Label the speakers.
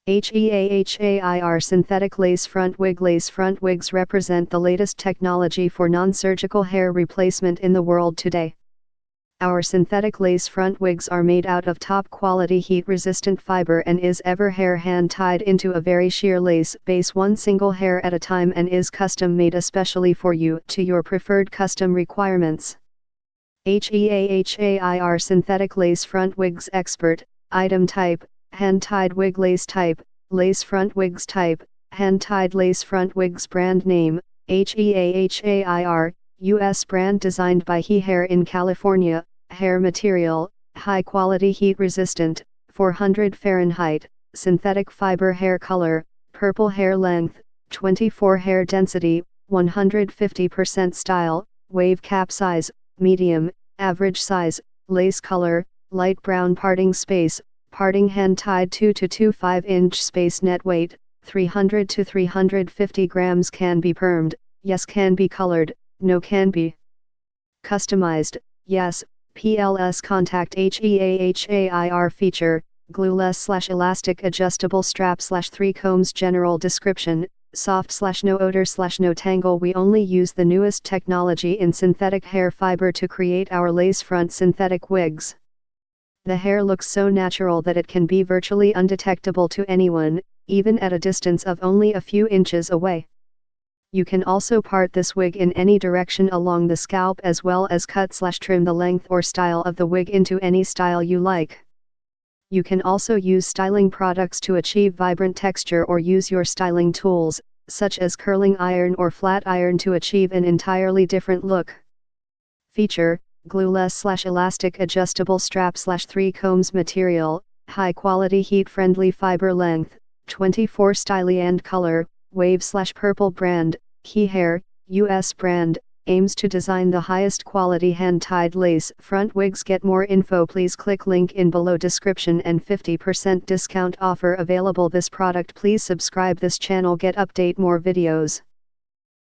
Speaker 1: HEAHAIR Synthetic Lace Front Wig Lace. Front wigs represent the latest technology for non-surgical hair replacement in the world today. Our synthetic lace front wigs are made out of top-quality heat-resistant fiber and is ever hair hand-tied into a very sheer lace base one single hair at a time and is custom-made especially for you to your preferred custom requirements. HEAHAIR Synthetic Lace Front Wigs Expert, Item Type, Handtied Wig Lace Type, Lace Front Wigs Type, Handtied Lace Front Wigs. Brand name, HEAHAIR, U.S. brand designed by HEAHAIR in California. Hair material, high quality heat resistant, 400 Fahrenheit, synthetic fiber. Hair color, purple. Hair length, 24. Hair density, 150%. Style, wave cap. Size, medium, average size. Lace color, light brown. Parting space, parting hand tied 2 to 2.5 inch space. Net weight, 300 to 350 grams. Can be permed, yes. Can be colored, no. Can be customized, yes. PLS Contact HEAHAIR Feature, glueless/elastic adjustable strap/3 combs. General description, soft/no odor/no tangle. We only use the newest technology in synthetic hair fiber to create our lace front synthetic wigs. The hair looks so natural that it can be virtually undetectable to anyone, even at a distance of only a few inches away. You can also part this wig in any direction along the scalp as well as cut/trim the length or style of the wig into any style you like. You can also use styling products to achieve vibrant texture or use your styling tools, such as curling iron or flat iron to achieve an entirely different look. Feature, glueless/elastic adjustable strap/3 combs. Material, high quality heat friendly fiber. Length, 24. StyleandColor, wave/purple. Brand, HEAHAIR, U.S. brand, aims to design the highest quality hand-tied lace front wigs. Get more info please click link in below description and 50% discount offer available this product. Please subscribe this channel get update more videos.